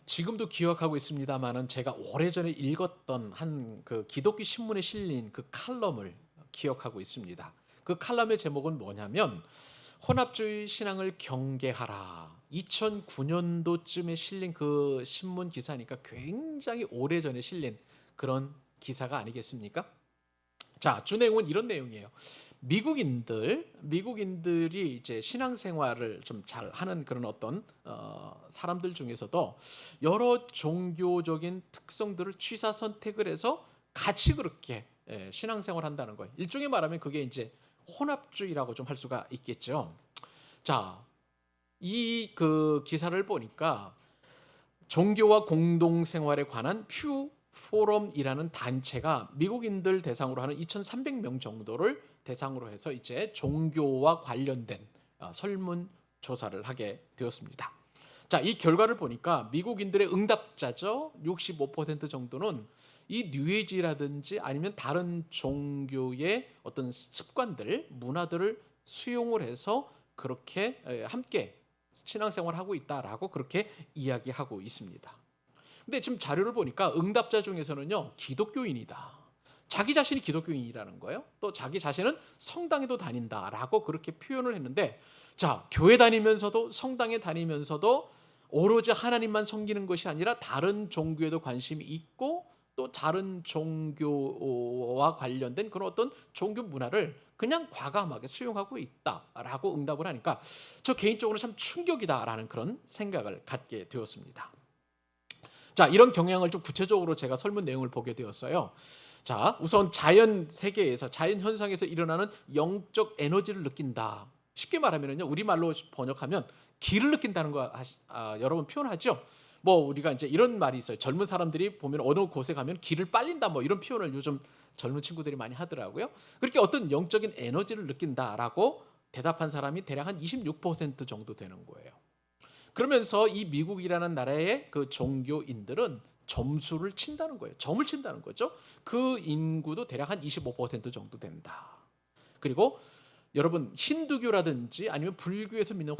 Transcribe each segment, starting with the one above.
지금도 기억하고 있습니다만은 제가 오래전에 읽었던 한 그 기독교 신문에 실린 그 칼럼을 기억하고 있습니다. 그 칼럼의 제목은 뭐냐면 혼합주의 신앙을 경계하라. 2009년도쯤에 실린 그 신문 기사니까 굉장히 오래전에 실린 그런 기사가 아니겠습니까? 자, 주 내용은 이런 내용이에요. 미국인들이 이제 신앙생활을 좀 잘 하는 그런 어떤 사람들 중에서도 여러 종교적인 특성들을 취사 선택을 해서 같이 그렇게 신앙생활 한다는 거예요. 일종의 말하면 그게 이제 혼합주의라고 좀 할 수가 있겠죠. 자, 이 그 기사를 보니까 종교와 공동생활에 관한 퓨 포럼이라는 단체가 미국인들 대상으로 하는 2,300명 정도를 대상으로 해서 이제 종교와 관련된 설문 조사를 하게 되었습니다. 자, 이 결과를 보니까 미국인들의 응답자죠. 65% 정도는 이 뉴에이지라든지 아니면 다른 종교의 어떤 습관들, 문화들을 수용을 해서 그렇게 함께 신앙생활을 하고 있다라고 그렇게 이야기하고 있습니다. 근데 지금 자료를 보니까 응답자 중에서는요, 기독교인이다. 자기 자신이 기독교인이라는 거예요. 또 자기 자신은 성당에도 다닌다라고 그렇게 표현을 했는데, 자, 교회 다니면서도 성당에 다니면서도 오로지 하나님만 섬기는 것이 아니라 다른 종교에도 관심이 있고 또 다른 종교와 관련된 그런 어떤 종교 문화를 그냥 과감하게 수용하고 있다라고 응답을 하니까 저 개인적으로 참 충격이다라는 그런 생각을 갖게 되었습니다. 자, 이런 경향을 좀 구체적으로 제가 설문 내용을 보게 되었어요. 자, 우선 자연 세계에서, 자연 현상에서 일어나는 영적 에너지를 느낀다. 쉽게 말하면요, 우리말로 번역하면 기를 느낀다는 거 여러 번 표현하죠. 뭐 우리가 이제 이런 말이 있어요. 젊은 사람들이 보면 어느 곳에 가면 기를 빨린다, 뭐 이런 표현을 요즘 젊은 친구들이 많이 하더라고요. 그렇게 어떤 영적인 에너지를 느낀다라고 대답한 사람이 대략 한 26% 정도 되는 거예요. 그러면서 이 미국이라는 나라의 그 종교인들은 점수를 친다는 거예요. 점을 친다는 거죠. 그 인구도 대략 한 25% 정도 된다. 그리고 여러분, 힌두교라든지 아니면 불교에서 믿는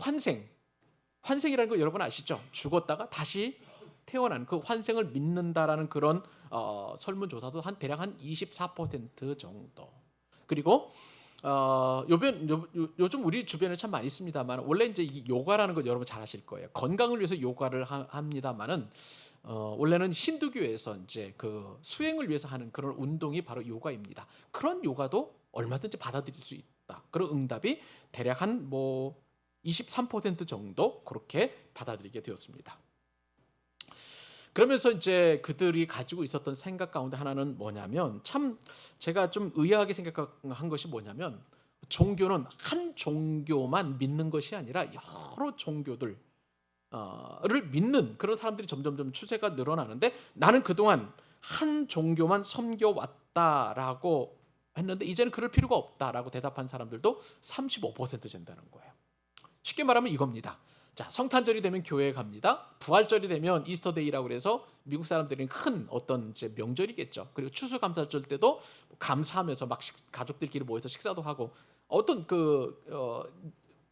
환생이라는 거 여러분 아시죠? 죽었다가 다시 태어난 그 환생을 믿는다라는 그런 설문조사도 한 대략 한 24% 정도. 그리고 요즘 우리 주변에 참 많이 있습니다만, 원래 이제 이 요가라는 건 여러분 잘 아실 거예요. 건강을 위해서 요가를 합니다만은 원래는 힌두교에서 이제 그 수행을 위해서 하는 그런 운동이 바로 요가입니다. 그런 요가도 얼마든지 받아들일 수 있다. 그런 응답이 대략 한 뭐 23% 정도 그렇게 받아들이게 되었습니다. 그러면서 이제 그들이 가지고 있었던 생각 가운데 하나는 뭐냐면, 참 제가 좀 의아하게 생각한 것이 뭐냐면, 종교는 한 종교만 믿는 것이 아니라 여러 종교들을 믿는 그런 사람들이 점점점 추세가 늘어나는데, 나는 그동안 한 종교만 섬겨왔다라고 했는데 이제는 그럴 필요가 없다라고 대답한 사람들도 35% 된다는 거예요. 쉽게 말하면 이겁니다. 자, 성탄절이 되면 교회에 갑니다. 부활절이 되면 이스터데이라고 그래서 미국 사람들은 큰 어떤 이제 명절이겠죠. 그리고 추수감사절 때도 감사하면서 막 가족들끼리 모여서 식사도 하고, 어떤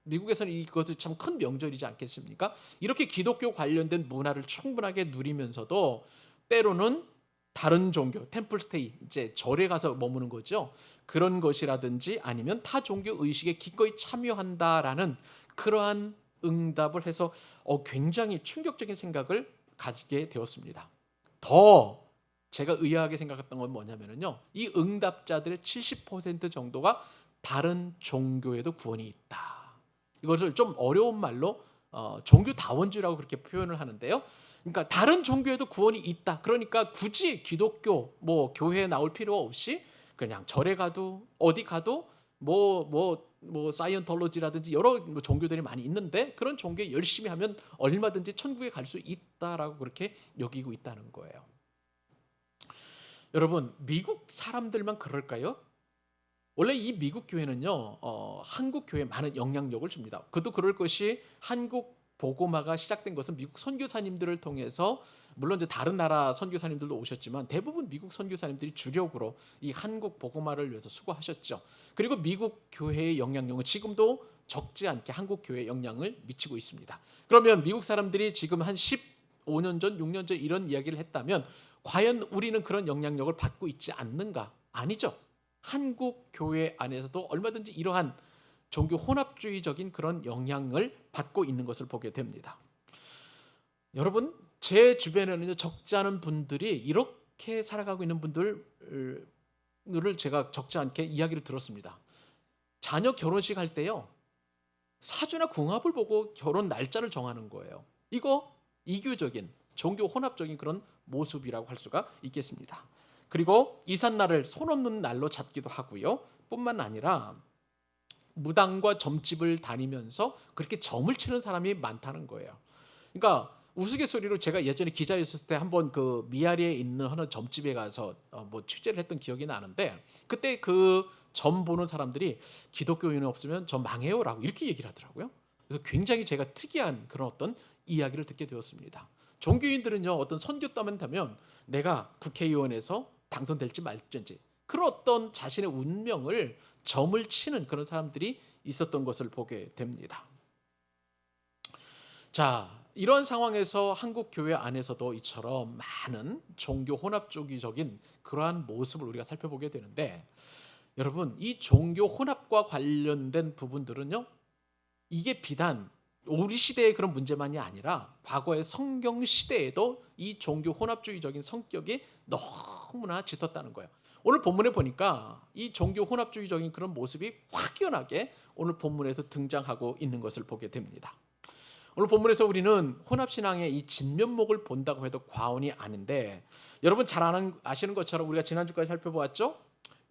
미국에서는 이것이 참 큰 명절이지 않겠습니까? 이렇게 기독교 관련된 문화를 충분하게 누리면서도 때로는 다른 종교, 템플 스테이, 이제 절에 가서 머무는 거죠. 그런 것이라든지 아니면 타 종교 의식에 기꺼이 참여한다라는 그러한 응답을 해서 굉장히 충격적인 생각을 가지게 되었습니다. 더 제가 의아하게 생각했던 건 뭐냐면요, 이 응답자들의 70% 정도가 다른 종교에도 구원이 있다. 이것을 좀 어려운 말로 종교다원주의라고 그렇게 표현을 하는데요. 그러니까 다른 종교에도 구원이 있다. 그러니까 굳이 기독교 뭐 교회에 나올 필요 없이 그냥 절에 가도 어디 가도 뭐 사이언톨로지라든지 여러 종교들이 많이 있는데, 그런 종교에 열심히 하면 얼마든지 천국에 갈 수 있다라고 그렇게 여기고 있다는 거예요. 여러분, 미국 사람들만 그럴까요? 원래 이 미국 교회는요, 한국 교회에 많은 영향력을 줍니다. 그도 그럴 것이, 한국 복음화가 시작된 것은 미국 선교사님들을 통해서, 물론 이제 다른 나라 선교사님들도 오셨지만 대부분 미국 선교사님들이 주력으로 이 한국 복음화를 위해서 수고하셨죠. 그리고 미국 교회의 영향력은 지금도 적지 않게 한국 교회에 영향을 미치고 있습니다. 그러면 미국 사람들이 지금 한 5년 전, 6년 전 이런 이야기를 했다면 과연 우리는 그런 영향력을 받고 있지 않는가? 아니죠. 한국 교회 안에서도 얼마든지 이러한 종교 혼합주의적인 그런 영향을 받고 있는 것을 보게 됩니다. 여러분, 제 주변에는 적지 않은 분들이 이렇게 살아가고 있는 분들을 제가 적지 않게 이야기를 들었습니다. 자녀 결혼식 할 때요, 사주나 궁합을 보고 결혼 날짜를 정하는 거예요. 이거 이교적인 종교 혼합적인 그런 모습이라고 할 수가 있겠습니다. 그리고 이삿날을 손 없는 날로 잡기도 하고요. 뿐만 아니라 무당과 점집을 다니면서 그렇게 점을 치는 사람이 많다는 거예요. 그러니까 우스갯소리로 제가 예전에 기자였을 때 한번 그 미아리에 있는 어느 점집에 가서 뭐 취재를 했던 기억이 나는데, 그때 그 점 보는 사람들이 기독교인이 없으면 저 망해요라고 이렇게 얘기를 하더라고요. 그래서 굉장히 제가 특이한 그런 어떤 이야기를 듣게 되었습니다. 종교인들은요, 어떤 선교 따면 되면 내가 국회의원에서 당선될지 말지 그런 어떤 자신의 운명을 점을 치는 그런 사람들이 있었던 것을 보게 됩니다. 자, 이런 상황에서 한국 교회 안에서도 이처럼 많은 종교 혼합주의적인 그러한 모습을 우리가 살펴보게 되는데, 여러분, 이 종교 혼합과 관련된 부분들은요, 이게 비단 우리 시대의 그런 문제만이 아니라 과거의 성경 시대에도 이 종교 혼합주의적인 성격이 너무나 짙었다는 거예요. 오늘 본문에 보니까 이 종교 혼합주의적인 그런 모습이 확연하게 오늘 본문에서 등장하고 있는 것을 보게 됩니다. 오늘 본문에서 우리는 혼합신앙의 이 진면목을 본다고 해도 과언이 아닌데, 여러분 잘 아시는 것처럼 우리가 지난주까지 살펴보았죠.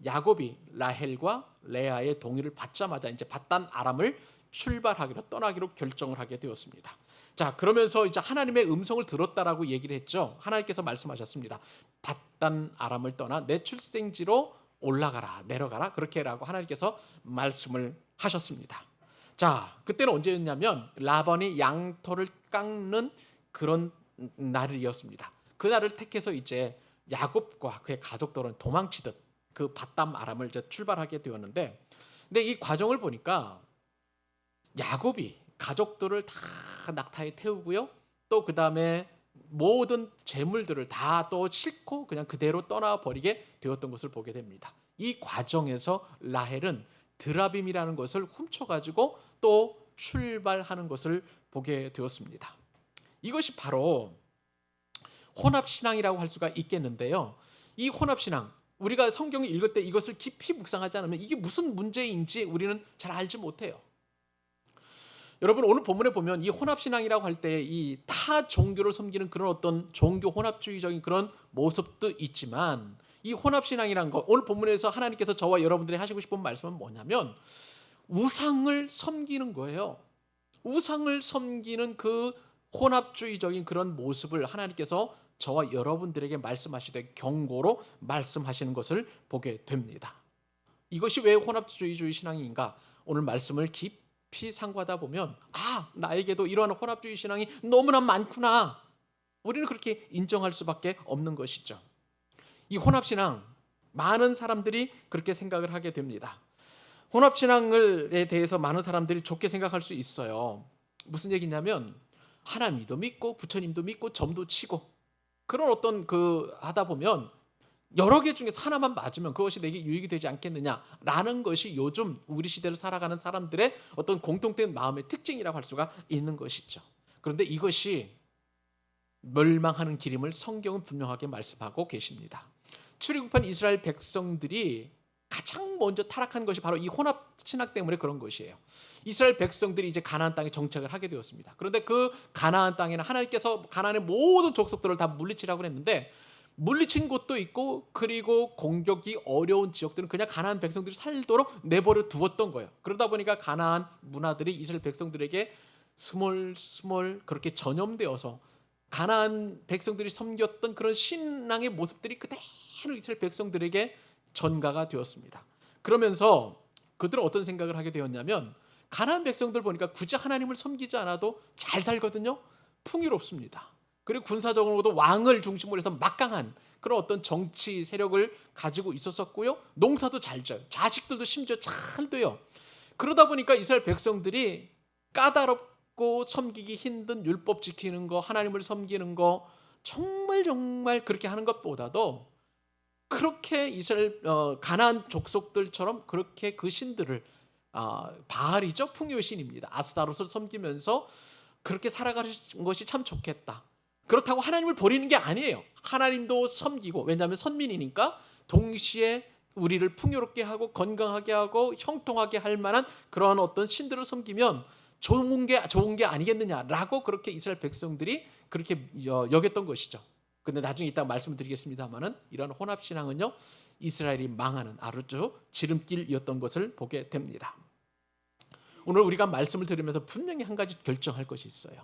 야곱이 라헬과 레아의 동의를 받자마자 이제 밧단 아람을 출발하기로 떠나기로 결정을 하게 되었습니다. 자, 그러면서 이제 하나님의 음성을 들었다라고 얘기를 했죠. 하나님께서 말씀하셨습니다. 밧단 아람을 떠나 내 출생지로 올라가라, 내려가라, 그렇게라고 하나님께서 말씀을 하셨습니다. 자, 그때는 언제였냐면 라반이 양털을 깎는 그런 날이었습니다. 그 날을 택해서 이제 야곱과 그의 가족들은 도망치듯 그 밧담 아람을 이제 출발하게 되었는데, 근데 이 과정을 보니까 야곱이 가족들을 다 낙타에 태우고요, 또 그 다음에 모든 재물들을 다 또 싣고 그냥 그대로 떠나버리게 되었던 것을 보게 됩니다. 이 과정에서 라헬은 드라빔이라는 것을 훔쳐가지고 또 출발하는 것을 보게 되었습니다. 이것이 바로 혼합신앙이라고 할 수가 있겠는데요. 이 혼합신앙, 우리가 성경을 읽을 때 이것을 깊이 묵상하지 않으면 이게 무슨 문제인지 우리는 잘 알지 못해요. 여러분, 오늘 본문에 보면 이 혼합신앙이라고 할 때 이 타 종교를 섬기는 그런 어떤 종교 혼합주의적인 그런 모습도 있지만, 이 혼합신앙이라는 거, 오늘 본문에서 하나님께서 저와 여러분들이 하시고 싶은 말씀은 뭐냐면 우상을 섬기는 거예요. 우상을 섬기는 그 혼합주의적인 그런 모습을 하나님께서 저와 여러분들에게 말씀하시되 경고로 말씀하시는 것을 보게 됩니다. 이것이 왜 혼합주의 신앙인가? 오늘 말씀을 깊이 상고하다 보면 나에게도 이러한 혼합주의 신앙이 너무나 많구나, 우리는 그렇게 인정할 수밖에 없는 것이죠. 이 혼합신앙, 많은 사람들이 그렇게 생각을 하게 됩니다. 혼합신앙에 대해서 많은 사람들이 좋게 생각할 수 있어요. 무슨 얘기냐면 하나님도 믿고 부처님도 믿고 점도 치고 그런 어떤 하다 보면 여러 개 중에서 하나만 맞으면 그것이 내게 유익이 되지 않겠느냐라는 것이 요즘 우리 시대를 살아가는 사람들의 어떤 공통된 마음의 특징이라고 할 수가 있는 것이죠. 그런데 이것이 멸망하는 길임을 성경은 분명하게 말씀하고 계십니다. 출애굽한 이스라엘 백성들이 가장 먼저 타락한 것이 바로 이 혼합 신학 때문에 그런 것이에요. 이스라엘 백성들이 이제 가나안 땅에 정착을 하게 되었습니다. 그런데 그 가나안 땅에는 하나님께서 가나안의 모든 족속들을 다 물리치라고 했는데, 물리친 곳도 있고 그리고 공격이 어려운 지역들은 그냥 가나안 백성들이 살도록 내버려 두었던 거예요. 그러다 보니까 가나안 문화들이 이스라엘 백성들에게 스멀스멀 그렇게 전염되어서 가나안 백성들이 섬겼던 그런 신앙의 모습들이 그대로 이스라엘 백성들에게 전가가 되었습니다. 그러면서 그들은 어떤 생각을 하게 되었냐면, 가나안 백성들 보니까 굳이 하나님을 섬기지 않아도 잘 살거든요. 풍요롭습니다. 그리고 군사적으로도 왕을 중심으로 해서 막강한 그런 어떤 정치 세력을 가지고 있었었고요. 농사도 잘 져요. 자식들도 심지어 잘 돼요. 그러다 보니까 이스라엘 백성들이 어렵고 섬기기 힘든 율법 지키는 거, 하나님을 섬기는 거 정말 그렇게 하는 것보다도 그렇게 이스라엘 가나안 족속들처럼 그렇게 그 신들을 바알이죠, 풍요의 신입니다. 아스타롯을 섬기면서 그렇게 살아가는 것이 참 좋겠다. 그렇다고 하나님을 버리는 게 아니에요. 하나님도 섬기고, 왜냐하면 선민이니까 동시에 우리를 풍요롭게 하고 건강하게 하고 형통하게 할 만한 그러한 어떤 신들을 섬기면 좋은 게 아니겠느냐라고 그렇게 이스라엘 백성들이 그렇게 여겼던 것이죠. 근데 나중에 이따 말씀을 드리겠습니다만은 이런 혼합 신앙은요, 이스라엘이 망하는 아주 지름길이었던 것을 보게 됩니다. 오늘 우리가 말씀을 들으면서 분명히 한 가지 결정할 것이 있어요.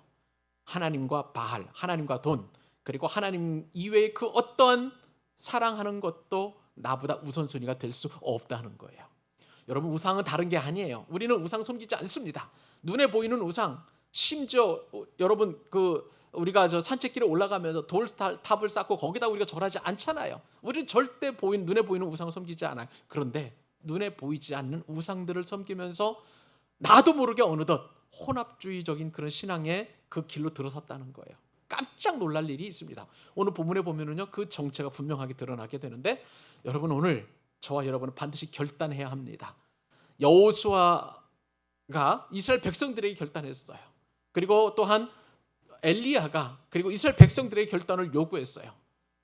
하나님과 바알, 하나님과 돈, 그리고 하나님 이외의 그 어떠한 사랑하는 것도 나보다 우선순위가 될 수 없다는 거예요. 여러분, 우상은 다른 게 아니에요. 우리는 우상 섬기지 않습니다. 눈에 보이는 우상, 심지어 여러분 우리가 저 산책길에 올라가면서 돌탑을 쌓고 거기다 우리가 절하지 않잖아요. 우리는 절대 눈에 보이는 우상을 섬기지 않아요. 그런데 눈에 보이지 않는 우상들을 섬기면서 나도 모르게 어느덧 혼합주의적인 그런 신앙의 그 길로 들어섰다는 거예요. 깜짝 놀랄 일이 있습니다. 오늘 본문에 보면은요, 그 정체가 분명하게 드러나게 되는데, 여러분, 오늘 저와 여러분은 반드시 결단해야 합니다. 여호수아가 이스라엘 백성들에게 결단했어요. 그리고 또한 엘리야가 그리고 이스라엘 백성들에게 결단을 요구했어요.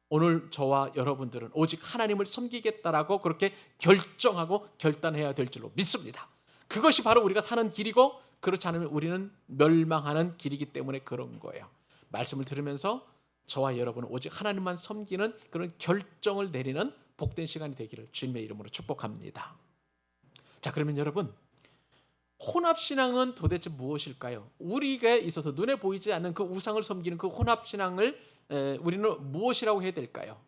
오늘 저와 여러분들은 오직 하나님을 섬기겠다라고 그렇게 결정하고 결단해야 될 줄로 믿습니다. 그것이 바로 우리가 사는 길이고, 그렇지 않으면 우리는 멸망하는 길이기 때문에 그런 거예요. 말씀을 들으면서 저와 여러분은 오직 하나님만 섬기는 그런 결정을 내리는 복된 시간이 되기를 주님의 이름으로 축복합니다. 자, 그러면 여러분, 혼합신앙은 도대체 무엇일까요? 우리에게 있어서 눈에 보이지 않는 그 우상을 섬기는 그 혼합신앙을 우리는 무엇이라고 해야 될까요?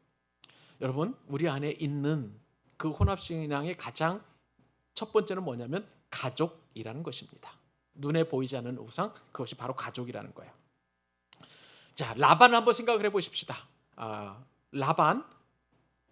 여러분, 우리 안에 있는 그 혼합신앙의 가장 첫 번째는 뭐냐면 가족이라는 것입니다. 눈에 보이지 않는 우상, 그것이 바로 가족이라는 거예요. 자, 라반을 한번 생각을 해보십시다. 라반,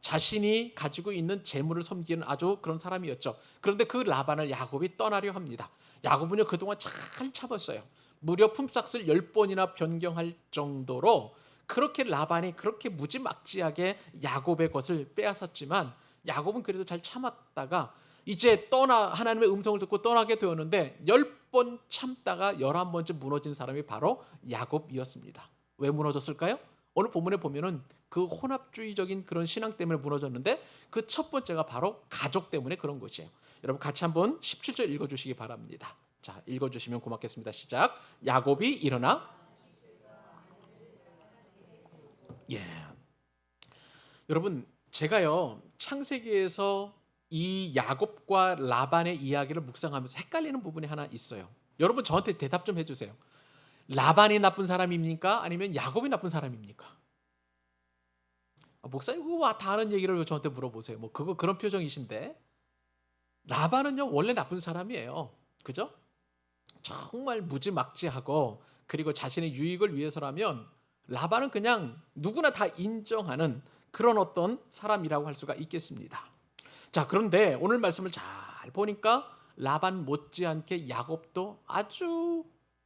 자신이 가지고 있는 재물을 섬기는 아주 그런 사람이었죠. 그런데 그 라반을 야곱이 떠나려 합니다. 야곱은요, 그동안 잘 참았어요. 무려 품삯을 10번이나 변경할 정도로 그렇게 라반이 그렇게 무지막지하게 야곱의 것을 빼앗았지만, 야곱은 그래도 잘 참았다가 이제 하나님의 음성을 듣고 떠나게 되었는데, 10번 참다가 11번째 무너진 사람이 바로 야곱이었습니다. 왜 무너졌을까요? 오늘 본문에 보면은 그 혼합주의적인 그런 신앙 때문에 무너졌는데, 그 첫 번째가 바로 가족 때문에 그런 것이에요. 여러분, 같이 한번 17절 읽어주시기 바랍니다. 자, 읽어주시면 고맙겠습니다. 시작. 야곱이 일어나. 여러분, 제가요, 창세기에서 이 야곱과 라반의 이야기를 묵상하면서 헷갈리는 부분이 하나 있어요. 여러분, 저한테 대답 좀 해주세요. 라반이 나쁜 사람입니까? 아니면 야곱이 나쁜 사람입니까? 목사님, 그거 다 아는 얘기를 왜 저한테 물어보세요? 그런 표정이신데. 라반은요, 원래 나쁜 사람이에요. 그죠? 정말 무지막지하고, 그리고 자신의 유익을 위해서라면 라반은 그냥 누구나 다 인정하는 그런 어떤 사람이라고 할 수가 있겠습니다. 자, 그런데 오늘 말씀을 잘 보니까 라반 못지않게 야곱도 아주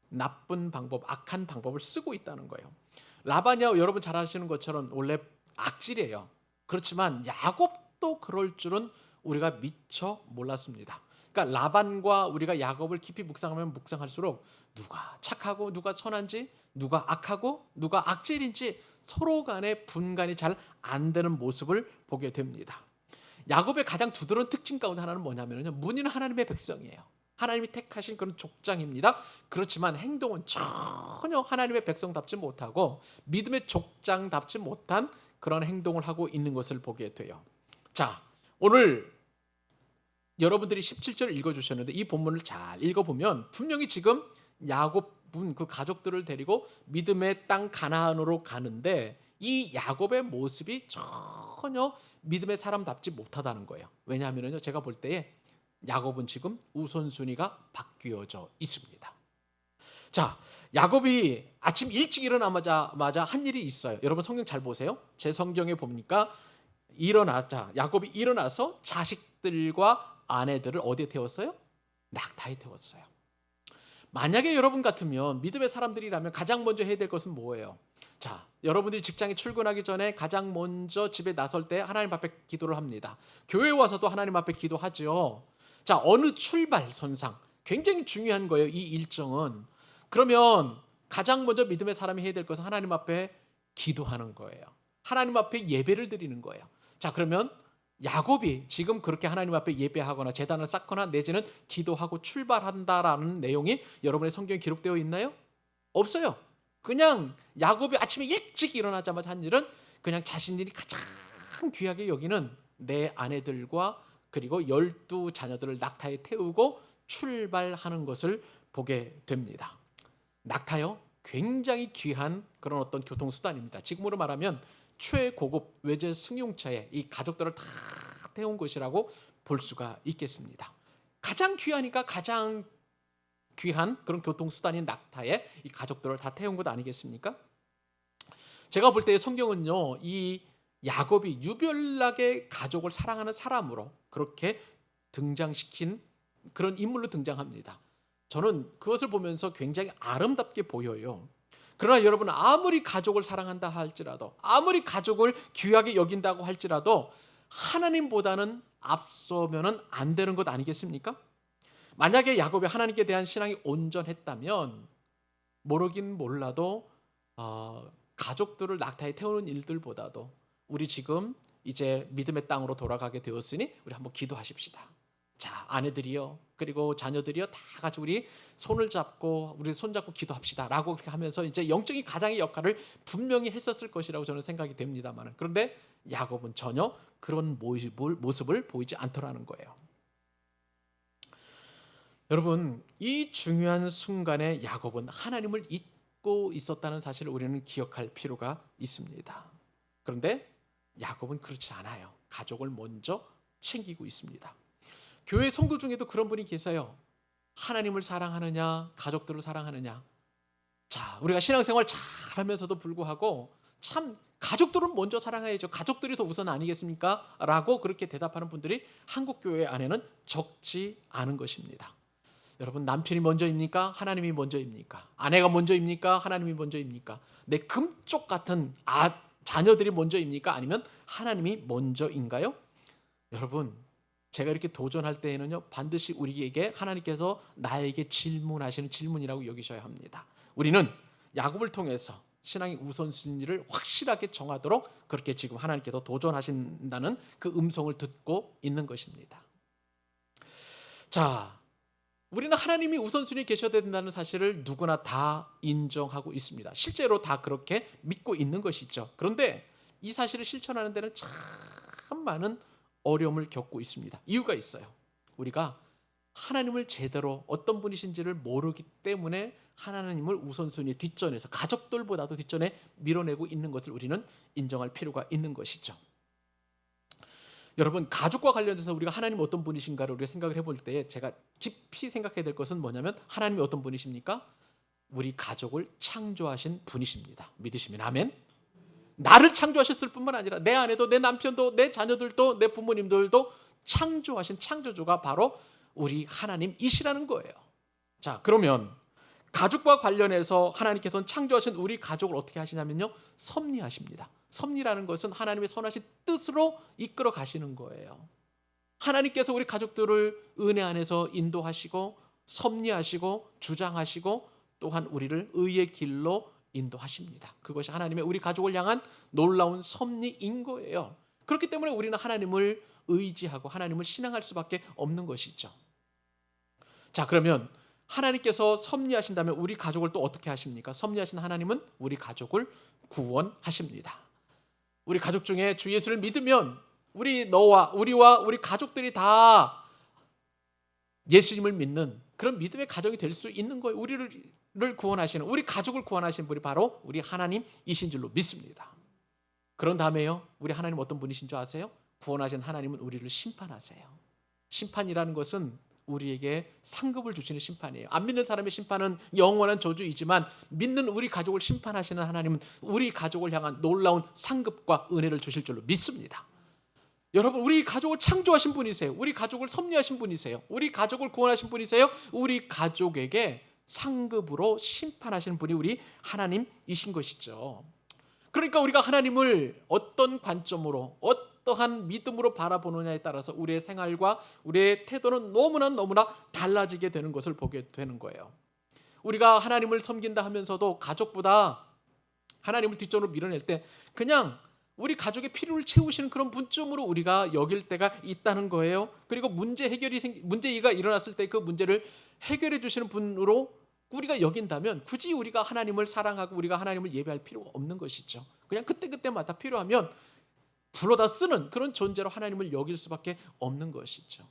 나쁜 방법, 악한 방법을 쓰고 있다는 거예요. 라반이요, 여러분 잘 아시는 것처럼 원래 악질이에요. 그렇지만 야곱도 그럴 줄은 우리가 미처 몰랐습니다. 그러니까 라반과 우리가 야곱을 깊이 묵상하면 묵상할수록 누가 착하고 누가 선한지, 누가 악하고 누가 악질인지 서로 간의 분간이 잘 안 되는 모습을 보게 됩니다. 야곱의 가장 두드러운 특징 가운데 하나는 뭐냐면요, 문의는 하나님의 백성이에요. 하나님이 택하신 그런 족장입니다. 그렇지만 행동은 전혀 하나님의 백성답지 못하고 믿음의 족장답지 못한 그런 행동을 하고 있는 것을 보게 돼요. 자, 오늘 여러분들이 17절을 읽어주셨는데 이 본문을 잘 읽어보면 분명히 지금 야곱은 그 가족들을 데리고 믿음의 땅 가나안으로 가는데, 이 야곱의 모습이 전혀 믿음의 사람답지 못하다는 거예요. 왜냐하면요, 제가 볼 때에 야곱은 지금 우선순위가 바뀌어져 있습니다. 자, 야곱이 아침 일찍 일어나자마자 한 일이 있어요. 여러분 성경 잘 보세요. 제 성경에 보니까 야곱이 일어나서 자식들과 아내들을 어디에 태웠어요? 낙타에 태웠어요. 만약에 여러분 같으면 믿음의 사람들이라면 가장 먼저 해야 될 것은 뭐예요? 자, 여러분들이 직장에 출근하기 전에 가장 먼저 집에 나설 때 하나님 앞에 기도를 합니다. 교회 와서도 하나님 앞에 기도하죠. 자, 어느 출발선상 굉장히 중요한 거예요. 이 일정은. 그러면 가장 먼저 믿음의 사람이 해야 될 것은 하나님 앞에 기도하는 거예요. 하나님 앞에 예배를 드리는 거예요. 자, 그러면 야곱이 지금 그렇게 하나님 앞에 예배하거나 제단을 쌓거나 내지는 기도하고 출발한다라는 내용이 여러분의 성경에 기록되어 있나요? 없어요. 그냥 야곱이 아침에 일찍 일어나자마자 한 일은 그냥 자신들이 가장 귀하게 여기는 내 아내들과 그리고 12자녀들을 낙타에 태우고 출발하는 것을 보게 됩니다. 낙타요? 굉장히 귀한 그런 어떤 교통수단입니다. 지금으로 말하면 최고급 외제 승용차에 이 가족들을 다 태운 것이라고 볼 수가 있겠습니다. 가장 귀하니까 가장 귀한 그런 교통수단인 낙타에 이 가족들을 다 태운 것 아니겠습니까? 제가 볼 때 성경은요, 이 야곱이 유별나게 가족을 사랑하는 사람으로 그렇게 등장시킨 그런 인물로 등장합니다. 저는 그것을 보면서 굉장히 아름답게 보여요. 그러나 여러분, 아무리 가족을 사랑한다 할지라도, 아무리 가족을 귀하게 여긴다고 할지라도 하나님보다는 앞서면은 안 되는 것 아니겠습니까? 만약에 야곱이 하나님께 대한 신앙이 온전했다면 모르긴 몰라도 가족들을 낙타에 태우는 일들보다도 우리 지금 이제 믿음의 땅으로 돌아가게 되었으니 우리 한번 기도하십시다. 자, 아내들이요, 그리고 자녀들이요, 다 같이 우리 손을 잡고 우리 손잡고 기도합시다 라고 그렇게 하면서 이제 영적인 가장의 역할을 분명히 했었을 것이라고 저는 생각이 됩니다만, 그런데 야곱은 전혀 그런 모습을 보이지 않더라는 거예요. 여러분, 이 중요한 순간에 야곱은 하나님을 잊고 있었다는 사실을 우리는 기억할 필요가 있습니다. 그런데 야곱은 그렇지 않아요. 가족을 먼저 챙기고 있습니다. 교회 성도 중에도 그런 분이 계세요. 하나님을 사랑하느냐, 가족들을 사랑하느냐. 자, 우리가 신앙생활 잘 하면서도 불구하고 참 가족들은 먼저 사랑해야죠. 가족들이 더 우선 아니겠습니까? 라고 그렇게 대답하는 분들이 한국 교회 안에는 적지 않은 것입니다. 여러분, 남편이 먼저입니까? 하나님이 먼저입니까? 아내가 먼저입니까? 하나님이 먼저입니까? 내 금쪽 같은 자녀들이 먼저입니까? 아니면 하나님이 먼저인가요? 여러분, 제가 이렇게 도전할 때에는요, 반드시 우리에게 하나님께서 나에게 질문하시는 질문이라고 여기셔야 합니다. 우리는 야곱을 통해서 신앙의 우선순위를 확실하게 정하도록 그렇게 지금 하나님께서 도전하신다는 그 음성을 듣고 있는 것입니다. 자, 우리는 하나님이 우선순위에 계셔야 된다는 사실을 누구나 다 인정하고 있습니다. 실제로 다 그렇게 믿고 있는 것이죠. 그런데 이 사실을 실천하는 데는 참 많은 어려움을 겪고 있습니다. 이유가 있어요. 우리가 하나님을 제대로 어떤 분이신지를 모르기 때문에 하나님을 우선순위 뒷전에서 가족들보다도 뒷전에 밀어내고 있는 것을 우리는 인정할 필요가 있는 것이죠. 여러분, 가족과 관련해서 우리가 하나님 어떤 분이신가를 우리가 생각을 해볼 때 제가 깊이 생각해야 될 것은 뭐냐면, 하나님이 어떤 분이십니까? 우리 가족을 창조하신 분이십니다. 믿으시면 아멘. 나를 창조하셨을 뿐만 아니라 내 아내도, 내 남편도, 내 자녀들도, 내 부모님들도 창조하신 창조주가 바로 우리 하나님이시라는 거예요. 자, 그러면 가족과 관련해서 하나님께서는 창조하신 우리 가족을 어떻게 하시냐면요, 섭리하십니다. 섭리라는 것은 하나님의 선하신 뜻으로 이끌어 가시는 거예요. 하나님께서 우리 가족들을 은혜 안에서 인도하시고 섭리하시고 주장하시고 또한 우리를 의의 길로 인도하십니다. 그것이 하나님의 우리 가족을 향한 놀라운 섭리인 거예요. 그렇기 때문에 우리는 하나님을 의지하고 하나님을 신앙할 수밖에 없는 것이죠. 자, 그러면 하나님께서 섭리하신다면 우리 가족을 또 어떻게 하십니까? 섭리하신 하나님은 우리 가족을 구원하십니다. 우리 가족 중에 주 예수를 믿으면 우리와 우리 가족들이 다 예수님을 믿는 그런 믿음의 가정이 될 수 있는 거예요. 우리를 구원하시는, 우리 가족을 구원하시는 분이 바로 우리 하나님이신 줄로 믿습니다. 그런 다음에요, 우리 하나님 어떤 분이신 줄 아세요? 구원하신 하나님은 우리를 심판하세요. 심판이라는 것은 우리에게 상급을 주시는 심판이에요. 안 믿는 사람의 심판은 영원한 저주이지만 믿는 우리 가족을 심판하시는 하나님은 우리 가족을 향한 놀라운 상급과 은혜를 주실 줄로 믿습니다. 여러분, 우리 가족을 창조하신 분이세요. 우리 가족을 섭리하신 분이세요. 우리 가족을 구원하신 분이세요. 우리 가족에게 상급으로 심판하시는 분이 우리 하나님이신 것이죠. 그러니까 우리가 하나님을 어떤 관점으로 어떠한 믿음으로 바라보느냐에 따라서 우리의 생활과 우리의 태도는 너무나 달라지게 되는 것을 보게 되는 거예요. 우리가 하나님을 섬긴다 하면서도 가족보다 하나님을 뒷전으로 밀어낼 때 그냥 우리 가족의 필요를 채우시는 그런 분쯤으로 우리가 여길 때가 있다는 거예요. 그리고 문제가 일어났을 때 그 문제를 해결해 주시는 분으로 우리가 여긴다면 굳이 우리가 하나님을 사랑하고 우리가 하나님을 예배할 필요가 없는 것이죠. 그냥 그때그때마다 필요하면 불러다 쓰는 그런 존재로 하나님을 여길 수밖에 없는 것이죠.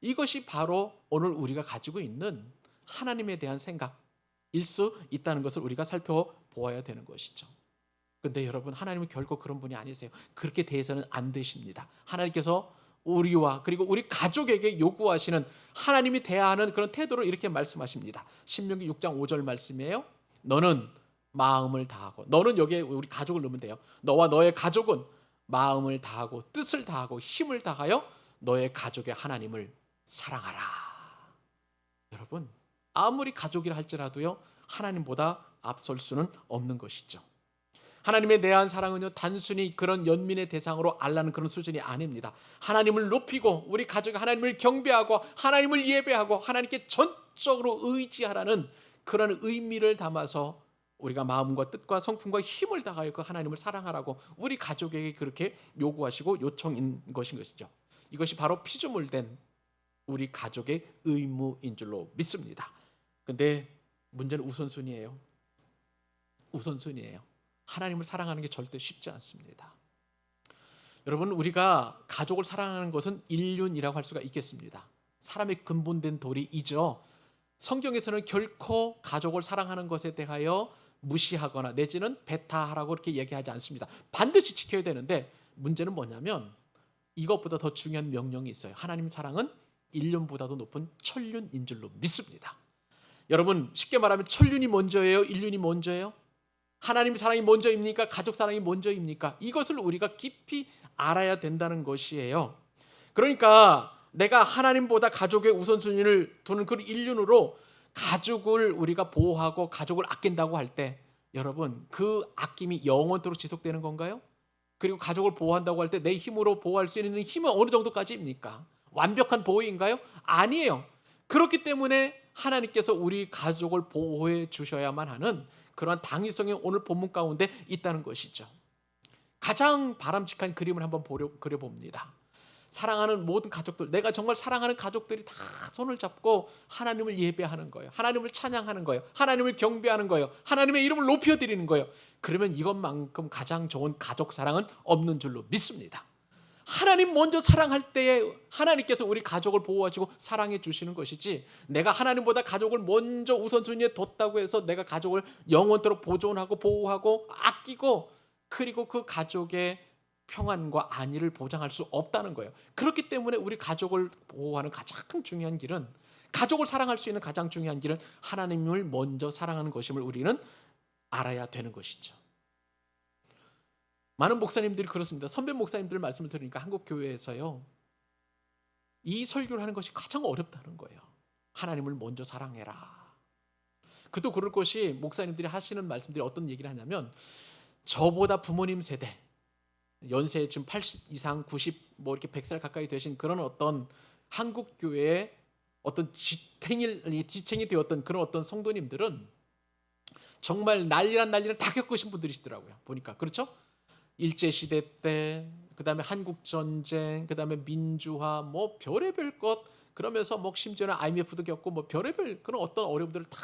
이것이 바로 오늘 우리가 가지고 있는 하나님에 대한 생각일 수 있다는 것을 우리가 살펴보아야 되는 것이죠. 그런데 여러분, 하나님은 결코 그런 분이 아니세요. 그렇게 대해서는 안 되십니다. 하나님께서 우리와 그리고 우리 가족에게 요구하시는 하나님이 대하는 그런 태도를 이렇게 말씀하십니다. 신명기 6장 5절 말씀이에요. 너는 마음을 다하고, 너는 여기에 우리 가족을 넣으면 돼요. 너와 너의 가족은 마음을 다하고 뜻을 다하고 힘을 다하여 너의 가족의 하나님을 사랑하라. 여러분, 아무리 가족이라 할지라도요, 하나님보다 앞설 수는 없는 것이죠. 하나님에 대한 사랑은요, 단순히 그런 연민의 대상으로 알라는 그런 수준이 아닙니다. 하나님을 높이고 우리 가족이 하나님을 경배하고 하나님을 예배하고 하나님께 전적으로 의지하라는 그런 의미를 담아서 우리가 마음과 뜻과 성품과 힘을 다하여 그 하나님을 사랑하라고 우리 가족에게 그렇게 요구하시고 요청인 것이죠. 이것이 바로 피조물된 우리 가족의 의무인 줄로 믿습니다. 근데 문제는 우선순위예요. 우선순위예요. 하나님을 사랑하는 게 절대 쉽지 않습니다. 여러분, 우리가 가족을 사랑하는 것은 인륜이라고 할 수가 있겠습니다. 사람의 근본된 도리이죠. 성경에서는 결코 가족을 사랑하는 것에 대하여 무시하거나 내지는 배타하라고 그렇게 얘기하지 않습니다. 반드시 지켜야 되는데 문제는 뭐냐면 이것보다 더 중요한 명령이 있어요. 하나님 사랑은 인륜보다도 높은 천륜인 줄로 믿습니다. 여러분, 쉽게 말하면 천륜이 먼저예요? 인륜이 먼저예요? 하나님 사랑이 먼저입니까? 가족 사랑이 먼저입니까? 이것을 우리가 깊이 알아야 된다는 것이에요. 그러니까 내가 하나님보다 가족의 우선순위를 두는 그 인륜으로 가족을 우리가 보호하고 가족을 아낀다고 할 때 여러분, 그 아낌이 영원토록 지속되는 건가요? 그리고 가족을 보호한다고 할 때 내 힘으로 보호할 수 있는 힘은 어느 정도까지입니까? 완벽한 보호인가요? 아니에요. 그렇기 때문에 하나님께서 우리 가족을 보호해 주셔야만 하는 그러한 당위성이 오늘 본문 가운데 있다는 것이죠. 가장 바람직한 그림을 한번 그려봅니다. 사랑하는 모든 가족들, 내가 정말 사랑하는 가족들이 다 손을 잡고 하나님을 예배하는 거예요. 하나님을 찬양하는 거예요. 하나님을 경배하는 거예요. 하나님의 이름을 높여드리는 거예요. 그러면 이것만큼 가장 좋은 가족 사랑은 없는 줄로 믿습니다. 하나님 먼저 사랑할 때에 하나님께서 우리 가족을 보호하시고 사랑해 주시는 것이지, 내가 하나님보다 가족을 먼저 우선순위에 뒀다고 해서 내가 가족을 영원토록 보존하고 보호하고 아끼고 그리고 그 가족의 평안과 안위를 보장할 수 없다는 거예요. 그렇기 때문에 우리 가족을 보호하는 가장 중요한 길은, 가족을 사랑할 수 있는 가장 중요한 길은 하나님을 먼저 사랑하는 것임을 우리는 알아야 되는 것이죠. 많은 목사님들이 그렇습니다. 선배 목사님들 말씀을 들으니까 한국 교회에서요, 이 설교를 하는 것이 가장 어렵다는 거예요. 하나님을 먼저 사랑해라. 그도 그럴 것이 목사님들이 하시는 말씀들이 어떤 얘기를 하냐면, 저보다 부모님 세대, 연세 지금 80 이상 90 뭐 이렇게 100살 가까이 되신 그런 어떤 한국 교회의 어떤 지탱이 되었던 그런 어떤 성도님들은 정말 난리란 다 겪으신 분들이시더라고요. 보니까 그렇죠? 일제시대 때, 그 다음에 한국전쟁, 그 다음에 민주화, 뭐 별의별 것, 그러면서 뭐 심지어는 IMF도 겪고 뭐 별의별 그런 어떤 어려움들을 다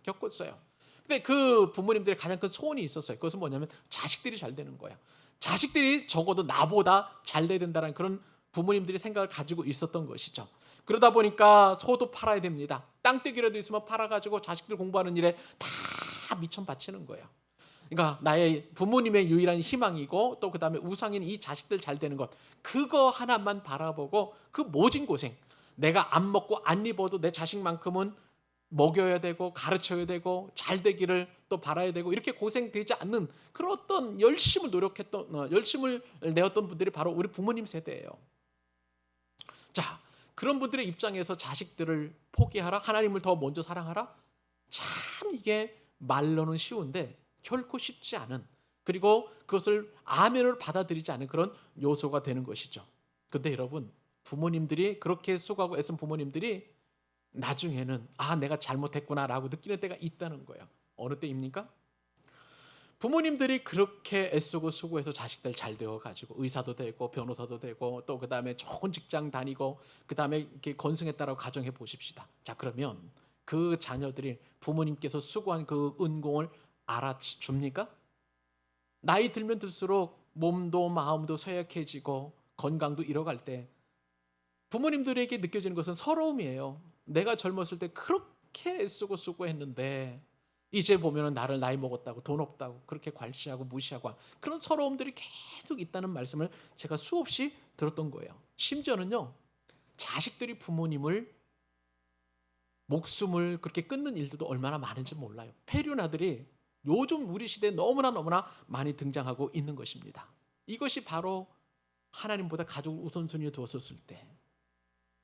겪었어요. 근데 그 부모님들의 가장 큰 소원이 있었어요. 그것은 뭐냐면 자식들이 잘 되는 거예요. 자식들이 적어도 나보다 잘 돼야 된다는 그런 부모님들이 생각을 가지고 있었던 것이죠. 그러다 보니까 소도 팔아야 됩니다. 땅떼기라도 있으면 팔아가지고 자식들 공부하는 일에 다 미천 바치는 거예요. 그러니까 나의 부모님의 유일한 희망이고 또 그 다음에 우상인 이 자식들 잘 되는 것, 그거 하나만 바라보고 그 모진 고생, 내가 안 먹고 안 입어도 내 자식만큼은 먹여야 되고 가르쳐야 되고 잘 되기를 또 바라야 되고 이렇게 고생되지 않는 그런 어떤 열심을 내었던 분들이 바로 우리 부모님 세대예요. 자, 그런 분들의 입장에서 자식들을 포기하라, 하나님을 더 먼저 사랑하라, 참 이게 말로는 쉬운데 결코 쉽지 않은, 그리고 그것을 아멘을 받아들이지 않은 그런 요소가 되는 것이죠. 근데 여러분, 부모님들이 그렇게 수고하고 애쓴 부모님들이 나중에는 내가 잘못했구나라고 느끼는 때가 있다는 거예요. 어느 때입니까? 부모님들이 그렇게 애쓰고 수고해서 자식들 잘 되어가지고 의사도 되고 변호사도 되고 또 그 다음에 좋은 직장 다니고 그 다음에 이렇게 건승했다라고 가정해 보십시다. 자, 그러면 그 자녀들이 부모님께서 수고한 그 은공을 알아줍니까? 나이 들면 들수록 몸도 마음도 쇠약해지고 건강도 잃어갈 때 부모님들에게 느껴지는 것은 서러움이에요. 내가 젊었을 때 그렇게 애쓰고 수고했는데 이제 보면은 나를 나이 먹었다고, 돈 없다고 그렇게 괄시하고 무시하고 그런 서러움들이 계속 있다는 말씀을 제가 수없이 들었던 거예요. 심지어는요, 자식들이 부모님을 목숨을 그렇게 끊는 일들도 얼마나 많은지 몰라요. 폐륜아들이 요즘 우리 시대에 너무나 많이 등장하고 있는 것입니다. 이것이 바로 하나님보다 가족을 우선순위에 두었을 때,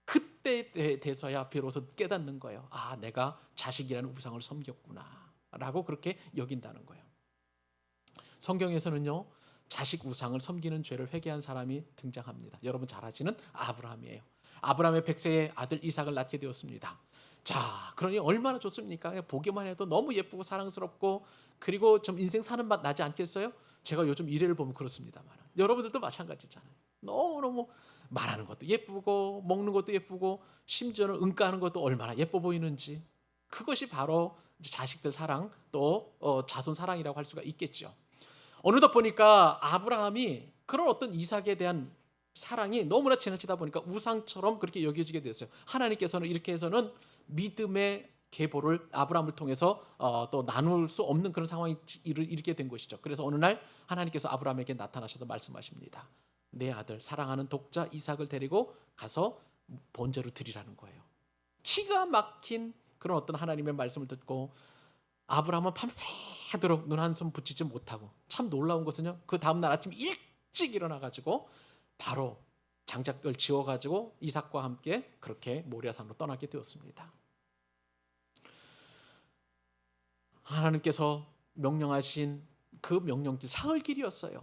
그때 돼서야 비로소 깨닫는 거예요. 내가 자식이라는 우상을 섬겼구나 라고 그렇게 여긴다는 거예요. 성경에서는요, 자식 우상을 섬기는 죄를 회개한 사람이 등장합니다. 여러분 잘 아시는 아브라함이에요. 아브라함의 100세의 아들 이삭을 낳게 되었습니다. 자, 그러니 얼마나 좋습니까? 보기만 해도 너무 예쁘고 사랑스럽고, 그리고 좀 인생 사는 맛 나지 않겠어요? 제가 요즘 이래를 보면 그렇습니다만 여러분들도 마찬가지잖아요. 너무너무 말하는 것도 예쁘고 먹는 것도 예쁘고 심지어는 응가하는 것도 얼마나 예뻐 보이는지, 그것이 바로 자식들 사랑, 또 자손 사랑이라고 할 수가 있겠죠. 어느덧 보니까 아브라함이 그런 어떤 이삭에 대한 사랑이 너무나 지나치다 보니까 우상처럼 그렇게 여겨지게 됐어요. 하나님께서는 이렇게 해서는 믿음의 계보를 아브라함을 통해서 또 나눌 수 없는 그런 상황이 이르게 된 것이죠. 그래서 어느 날 하나님께서 아브라함에게 나타나셔서 말씀하십니다. 내 아들 사랑하는 독자 이삭을 데리고 가서 번제로 드리라는 거예요. 기가 막힌 그런 어떤 하나님의 말씀을 듣고 아브라함은 밤새도록 눈 한숨 붙이지 못하고, 참 놀라운 것은요, 그 다음날 아침 일찍 일어나가지고 바로 장작을 지어가지고 이삭과 함께 그렇게 모리아산으로 떠나게 되었습니다. 하나님께서 명령하신 그 명령길 사흘 길이었어요.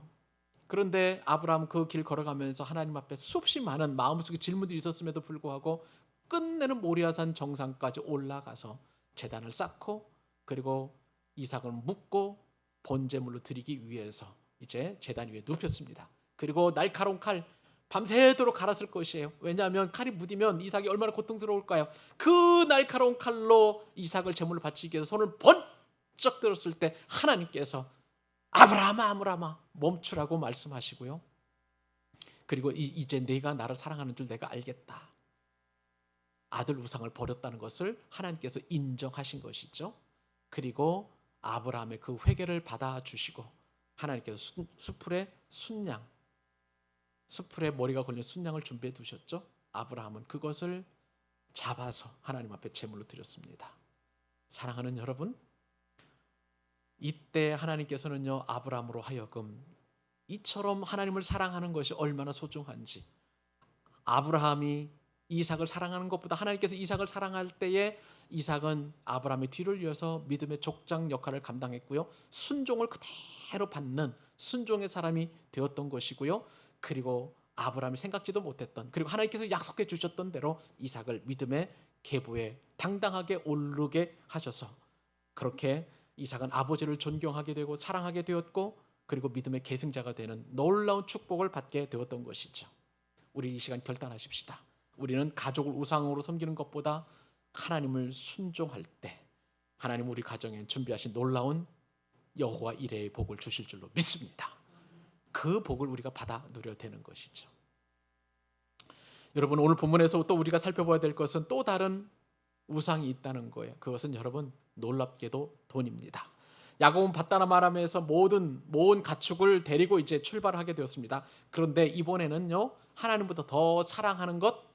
그런데 아브라함은 그 길 걸어가면서 하나님 앞에 수없이 많은 마음속에 질문들이 있었음에도 불구하고 끝내는 모리아산 정상까지 올라가서 제단을 쌓고, 그리고 이삭을 묻고 번제물로 드리기 위해서 이제 제단 위에 눕혔습니다. 그리고 날카로운 칼, 밤새도록 갈았을 것이에요. 왜냐하면 칼이 무디면 이삭이 얼마나 고통스러울까요? 그 날카로운 칼로 이삭을 제물로 바치기 위해서 손을 번쩍 들었을 때 하나님께서 아브라함아 아브라함아 멈추라고 말씀하시고요. 그리고 이제 네가 나를 사랑하는 줄 내가 알겠다. 아들 우상을 버렸다는 것을 하나님께서 인정하신 것이죠. 그리고 아브라함의 그 회개를 받아주시고 하나님께서 수풀에 순양, 수풀에 머리가 걸린 순양을 준비해 두셨죠. 아브라함은 그것을 잡아서 하나님 앞에 제물로 드렸습니다. 사랑하는 여러분, 이때 하나님께서는요, 아브라함으로 하여금 이처럼 하나님을 사랑하는 것이 얼마나 소중한지, 아브라함이 이삭을 사랑하는 것보다 하나님께서 이삭을 사랑할 때에 이삭은 아브라함의 뒤를 이어서 믿음의 족장 역할을 감당했고요, 순종을 그대로 받는 순종의 사람이 되었던 것이고요. 그리고 아브라함이 생각지도 못했던, 그리고 하나님께서 약속해 주셨던 대로 이삭을 믿음의 계보에 당당하게 오르게 하셔서 그렇게 이삭은 아버지를 존경하게 되고 사랑하게 되었고, 그리고 믿음의 계승자가 되는 놀라운 축복을 받게 되었던 것이죠. 우리 이 시간 결단하십시다. 우리는 가족을 우상으로 섬기는 것보다 하나님을 순종할 때 하나님 우리 가정에 준비하신 놀라운 여호와 이레의 복을 주실 줄로 믿습니다. 그 복을 우리가 받아 누려야 되는 것이죠. 여러분, 오늘 본문에서 또 우리가 살펴봐야 될 것은 또 다른 우상이 있다는 거예요. 그것은 여러분 놀랍게도 돈입니다. 야곱은 밧다나마람에서 모은 가축을 데리고 이제 출발하게 되었습니다. 그런데 이번에는요, 하나님보다 더 사랑하는 것,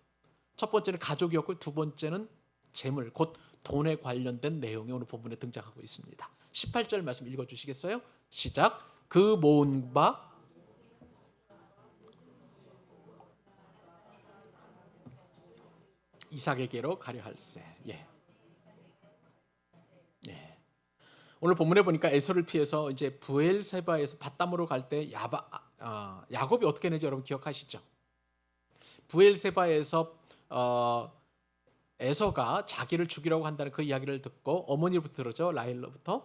첫 번째는 가족이었고 두 번째는 재물, 곧 돈에 관련된 내용이 오늘 본문에 등장하고 있습니다. 18절 말씀 읽어주시겠어요? 시작. 그 모은 바 이삭에게로 가려 할세. 예. 예. 오늘 본문에 보니까 에서를 피해서 이제 브엘세바에서 밧담으로 갈 때 야곱이 어떻게 했는지 여러분 기억하시죠? 브엘세바에서 에서가 자기를 죽이려고 한다는 그 이야기를 듣고 어머니부터 들었죠. 라헬로부터.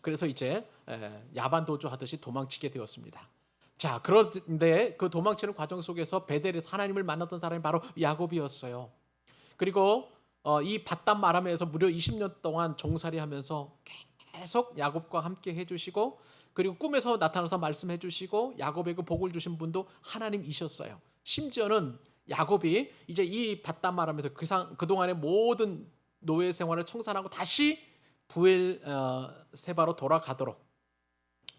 그래서 이제 야반 도주하듯이 도망치게 되었습니다. 자, 그런데 그 도망치는 과정 속에서 베델에서 하나님을 만났던 사람이 바로 야곱이었어요. 그리고 이 밧담 아람에서 무려 20년 동안 종살이하면서 계속 야곱과 함께 해주시고, 그리고 꿈에서 나타나서 말씀해 주시고 야곱에게 복을 주신 분도 하나님이셨어요. 심지어는 야곱이 이제 이 밧담 아람에서 그동안의 모든 노예 생활을 청산하고 다시 브엘세바로 돌아가도록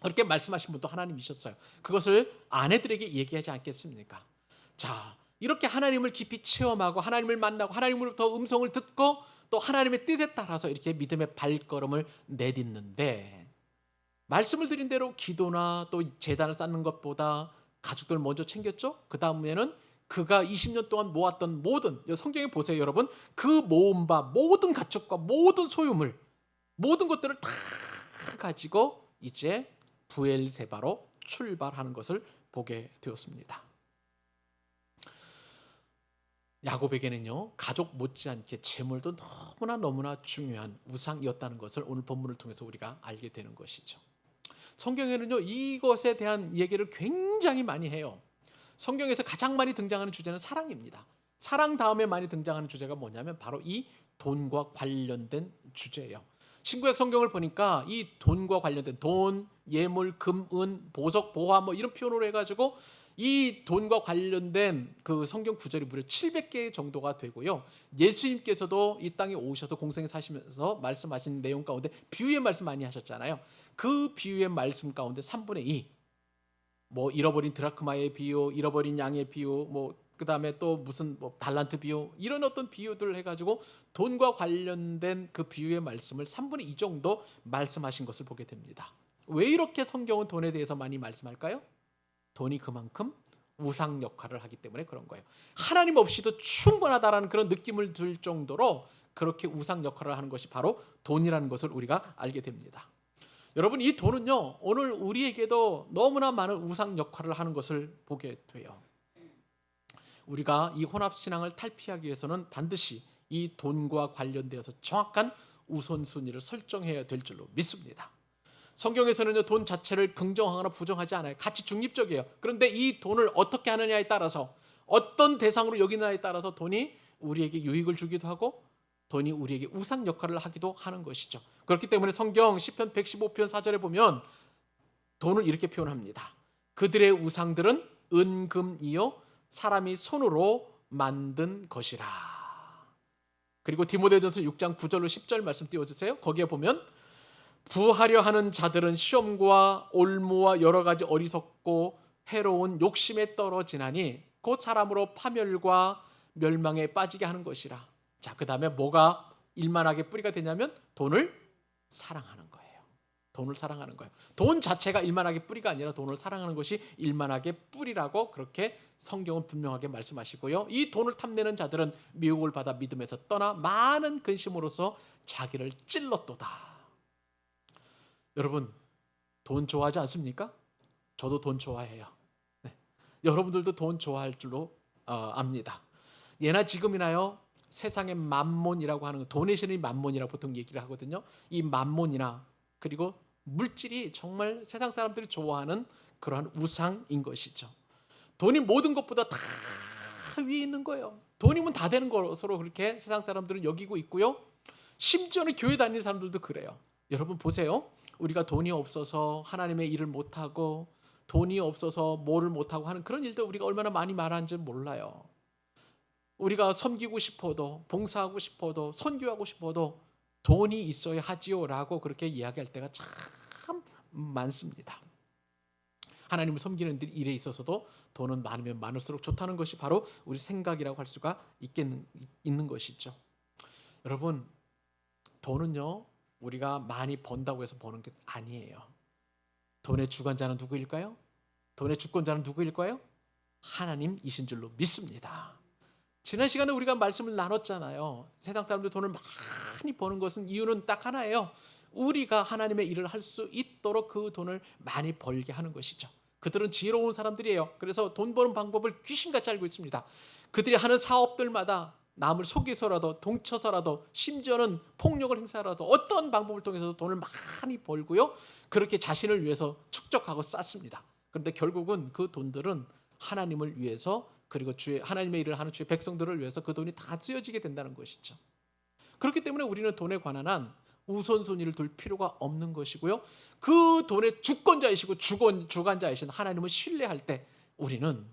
그렇게 말씀하신 분도 하나님이셨어요. 그것을 아내들에게 얘기하지 않겠습니까? 자, 이렇게 하나님을 깊이 체험하고 하나님을 만나고 하나님으로부터 음성을 듣고 또 하나님의 뜻에 따라서 이렇게 믿음의 발걸음을 내딛는데, 말씀을 드린 대로 기도나 또 제단을 쌓는 것보다 가족들 먼저 챙겼죠. 그 다음에는 그가 20년 동안 모았던 모든, 성경에 보세요 여러분, 그 모은 바 모든 가축과 모든 소유물, 모든 것들을 다 가지고 이제 브엘세바로 출발하는 것을 보게 되었습니다. 야곱에게는요, 가족 못지않게 재물도 너무나 중요한 우상이었다는 것을 오늘 본문을 통해서 우리가 알게 되는 것이죠. 성경에는요, 이것에 대한 얘기를 굉장히 많이 해요. 성경에서 가장 많이 등장하는 주제는 사랑입니다. 사랑 다음에 많이 등장하는 주제가 뭐냐면 바로 이 돈과 관련된 주제예요. 신구약 성경을 보니까 이 돈과 관련된 돈, 예물, 금, 은, 보석, 보화 뭐 이런 표현으로 해가지고 이 돈과 관련된 그 성경 구절이 무려 700개 정도가 되고요. 예수님께서도 이 땅에 오셔서 공생에 사시면서 말씀하신 내용 가운데 비유의 말씀 많이 하셨잖아요. 그 비유의 말씀 가운데 3분의 2, 뭐 잃어버린 드라크마의 비유, 잃어버린 양의 비유, 뭐 그다음에 또 무슨 뭐 달란트 비유, 이런 어떤 비유들을 해가지고 돈과 관련된 그 비유의 말씀을 3분의 2 정도 말씀하신 것을 보게 됩니다. 왜 이렇게 성경은 돈에 대해서 많이 말씀할까요? 돈이 그만큼 우상 역할을 하기 때문에 그런 거예요. 하나님 없이도 충분하다라는 그런 느낌을 들 정도로 그렇게 우상 역할을 하는 것이 바로 돈이라는 것을 우리가 알게 됩니다. 여러분, 이 돈은요, 오늘 우리에게도 너무나 많은 우상 역할을 하는 것을 보게 돼요. 우리가 이 혼합신앙을 탈피하기 위해서는 반드시 이 돈과 관련되어서 정확한 우선순위를 설정해야 될 줄로 믿습니다. 성경에서는 돈 자체를 긍정하거나 부정하지 않아요. 같이 중립적이에요. 그런데 이 돈을 어떻게 하느냐에 따라서, 어떤 대상으로 여기느냐에 따라서 돈이 우리에게 유익을 주기도 하고 돈이 우리에게 우상 역할을 하기도 하는 것이죠. 그렇기 때문에 성경 시편 115편 4절에 보면 돈을 이렇게 표현합니다. 그들의 우상들은 은금이요 사람이 손으로 만든 것이라. 그리고 디모데전서 6장 9절로 10절 말씀 띄워주세요. 거기에 보면 부하려 하는 자들은 시험과 올무와 여러 가지 어리석고 해로운 욕심에 떨어지나니 곧 사람으로 파멸과 멸망에 빠지게 하는 것이라. 자, 그 다음에 뭐가 일만하게 뿌리가 되냐면 돈을 사랑하는 거예요. 돈을 사랑하는 거예요. 돈 자체가 일만하게 뿌리가 아니라 돈을 사랑하는 것이 일만하게 뿌리라고 그렇게 성경은 분명하게 말씀하시고요. 이 돈을 탐내는 자들은 미혹을 받아 믿음에서 떠나 많은 근심으로써 자기를 찔렀도다. 여러분, 돈 좋아하지 않습니까? 저도 돈 좋아해요. 네. 여러분들도 돈 좋아할 줄로 압니다. 예나 지금이나요, 세상의 만몬이라고 하는 거, 돈의 신이 만몬이라고 보통 얘기를 하거든요. 이 만몬이나 그리고 물질이 정말 세상 사람들이 좋아하는 그러한 우상인 것이죠. 돈이 모든 것보다 다 위에 있는 거예요. 돈이면 다 되는 것으로 그렇게 세상 사람들은 여기고 있고요. 심지어는 교회 다니는 사람들도 그래요. 여러분 보세요. 우리가 돈이 없어서 하나님의 일을 못하고 돈이 없어서 뭐를 못하고 하는 그런 일들 우리가 얼마나 많이 말하는지 몰라요. 우리가 섬기고 싶어도 봉사하고 싶어도 선교하고 싶어도 돈이 있어야 하지요 라고 그렇게 이야기할 때가 참 많습니다. 하나님을 섬기는 일에 있어서도 돈은 많으면 많을수록 좋다는 것이 바로 우리 생각이라고 할 수가 있는 것이죠. 여러분, 돈은요, 우리가 많이 번다고 해서 버는 게 아니에요. 돈의 주관자는 누구일까요? 돈의 주권자는 누구일까요? 하나님이신 줄로 믿습니다. 지난 시간에 우리가 말씀을 나눴잖아요. 세상 사람들 돈을 많이 버는 것은 이유는 딱 하나예요. 우리가 하나님의 일을 할 수 있도록 그 돈을 많이 벌게 하는 것이죠. 그들은 지혜로운 사람들이에요. 그래서 돈 버는 방법을 귀신같이 알고 있습니다. 그들이 하는 사업들마다 남을 속여서라도 동쳐서라도 심지어는 폭력을 행사하라도 어떤 방법을 통해서 돈을 많이 벌고요. 그렇게 자신을 위해서 축적하고 쌓습니다. 그런데 결국은 그 돈들은 하나님을 위해서 그리고 하나님의 일을 하는 주의 백성들을 위해서 그 돈이 다 쓰여지게 된다는 것이죠. 그렇기 때문에 우리는 돈에 관한 한 우선순위를 둘 필요가 없는 것이고요. 그 돈의 주권자이시고 주관자이신 하나님을 신뢰할 때 우리는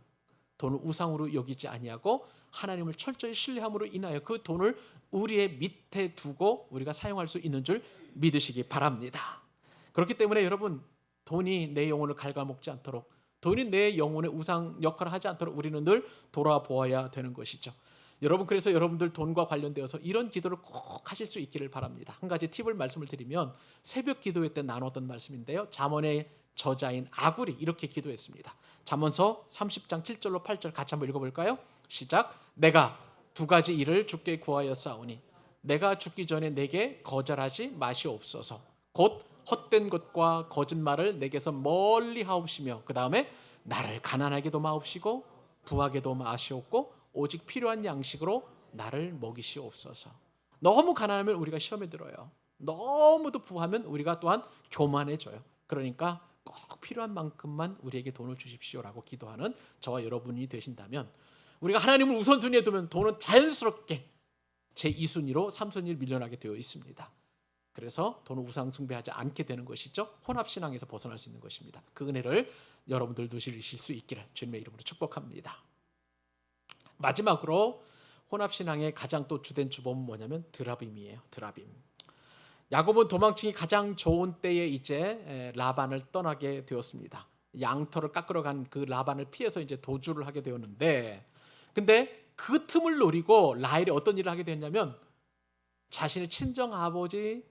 돈을 우상으로 여기지 아니하고 하나님을 철저히 신뢰함으로 인하여 그 돈을 우리의 밑에 두고 우리가 사용할 수 있는 줄 믿으시기 바랍니다. 그렇기 때문에 여러분, 돈이 내 영혼을 갉아먹지 않도록, 돈이 내 영혼의 우상 역할을 하지 않도록 우리는 늘 돌아보아야 되는 것이죠. 여러분, 그래서 여러분들 돈과 관련되어서 이런 기도를 꼭 하실 수 있기를 바랍니다. 한 가지 팁을 말씀을 드리면 새벽 기도회 때 나눴던 말씀인데요. 잠언의 저자인 아굴이 이렇게 기도했습니다. 잠언서 30장 7절로 8절 같이 한번 읽어볼까요? 시작. 내가 두 가지 일을 주께 구하였사오니 내가 죽기 전에 내게 거절하지 마시옵소서. 곧 헛된 것과 거짓말을 내게서 멀리 하옵시며 그 다음에 나를 가난하게도 마옵시고 부하게도 마시옵고 오직 필요한 양식으로 나를 먹이시옵소서. 너무 가난하면 우리가 시험에 들어요. 너무도 부하면 우리가 또한 교만해져요. 그러니까 꼭 필요한 만큼만 우리에게 돈을 주십시오라고 기도하는 저와 여러분이 되신다면, 우리가 하나님을 우선순위에 두면 돈은 자연스럽게 제2순위로 3순위를 밀려나게 되어 있습니다. 그래서 돈을 우상 숭배하지 않게 되는 것이죠. 혼합신앙에서 벗어날 수 있는 것입니다. 그 은혜를 여러분들 누리실 수 있기를 주님의 이름으로 축복합니다. 마지막으로 혼합신앙의 가장 또 주된 주범은 뭐냐면 드라빔이에요. 드라빔. 야곱은 도망치기 가장 좋은 때에 이제 라반을 떠나게 되었습니다. 양털을 깎으러 간 그 라반을 피해서 이제 도주를 하게 되었는데, 근데 그 틈을 노리고 라헬이 어떤 일을 하게 되었냐면 자신의 친정 아버지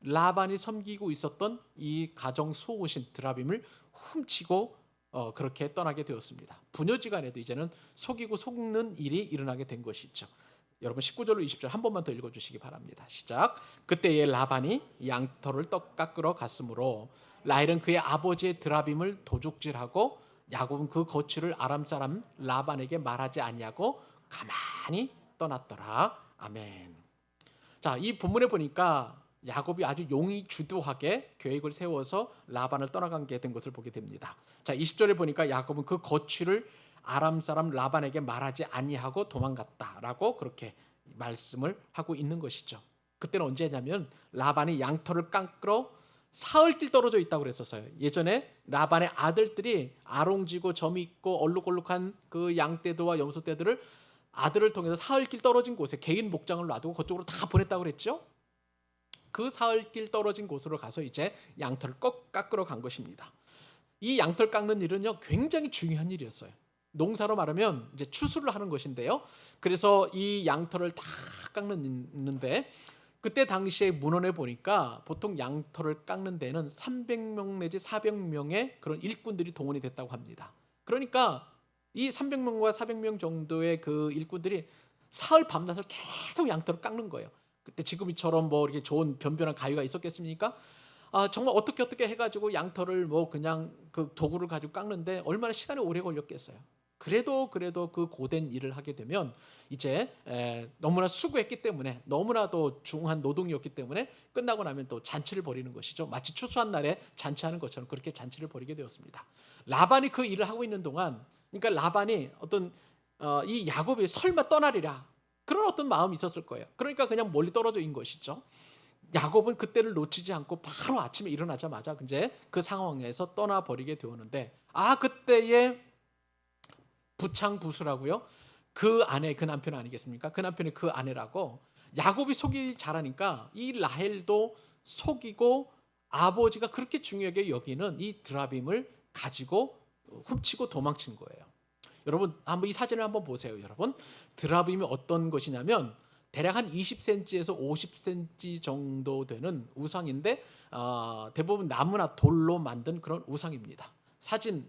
라반이 섬기고 있었던 이 가정 수호신 드라빔을 훔치고 그렇게 떠나게 되었습니다. 부녀지간에도 이제는 속이고 속는 일이 일어나게 된 것이죠. 여러분 19절로 20절 한 번만 더 읽어주시기 바랍니다. 시작. 그때에 라반이 양털을 깎으러 갔으므로 라헬은 그의 아버지의 드라빔을 도둑질하고 야곱은 그 거취를 아람 사람 라반에게 말하지 아니하고 가만히 떠났더라. 아멘. 자, 이 본문에 보니까 야곱이 아주 용의 주도하게 계획을 세워서 라반을 떠나가게 된 것을 보게 됩니다. 자, 20절에 보니까 야곱은 그 거취를 아람 사람 라반에게 말하지 아니하고 도망갔다라고 그렇게 말씀을 하고 있는 것이죠. 그때는 언제냐면 라반이 양털을 깎으러 사흘길 떨어져 있다고 그랬었어요. 예전에 라반의 아들들이 아롱지고 점이 있고 얼룩얼룩한 그 양떼들과 염소떼들을 아들을 통해서 사흘길 떨어진 곳에 개인 목장을 놔두고 그쪽으로 다 보냈다고 그랬죠. 그 사흘길 떨어진 곳으로 가서 이제 양털을 꼭 깎으러 간 것입니다. 이 양털 깎는 일은요 굉장히 중요한 일이었어요. 농사로 말하면 이제 추수를 하는 것인데요. 그래서 이 양털을 다 깎는데 그때 당시에 문헌에 보니까 보통 양털을 깎는 데는 300명 내지 400명의 그런 일꾼들이 동원이 됐다고 합니다. 그러니까 이 300명과 400명 정도의 그 일꾼들이 사흘 밤낮을 계속 양털을 깎는 거예요. 그때 지금처럼 뭐 이렇게 좋은 변변한 가위가 있었겠습니까? 정말 어떻게 해가지고 양털을 뭐 그냥 그 도구를 가지고 깎는데 얼마나 시간이 오래 걸렸겠어요. 그래도 그 고된 일을 하게 되면 이제 너무나 수고했기 때문에, 너무나도 중한 노동이었기 때문에 끝나고 나면 또 잔치를 벌이는 것이죠. 마치 추수한 날에 잔치하는 것처럼 그렇게 잔치를 벌이게 되었습니다. 라반이 그 일을 하고 있는 동안, 그러니까 라반이 어떤 이 야곱이 설마 떠나리라 그런 어떤 마음이 있었을 거예요. 그러니까 그냥 멀리 떨어져 있는 것이죠. 야곱은 그때를 놓치지 않고 바로 아침에 일어나자마자 이제 그 상황에서 떠나버리게 되었는데, 그때의 부창부수라고요. 그 아내, 그 남편 아니겠습니까? 그 남편이 그 아내라고. 야곱이 속이 잘하니까 이 라헬도 속이고 아버지가 그렇게 중요하게 여기는 이 드라빔을 가지고 훔치고 도망친 거예요. 여러분 한번 이 사진을 한번 보세요. 여러분 드라빔이 어떤 것이냐면 대략 한 20cm에서 50cm 정도 되는 우상인데 대부분 나무나 돌로 만든 그런 우상입니다. 사진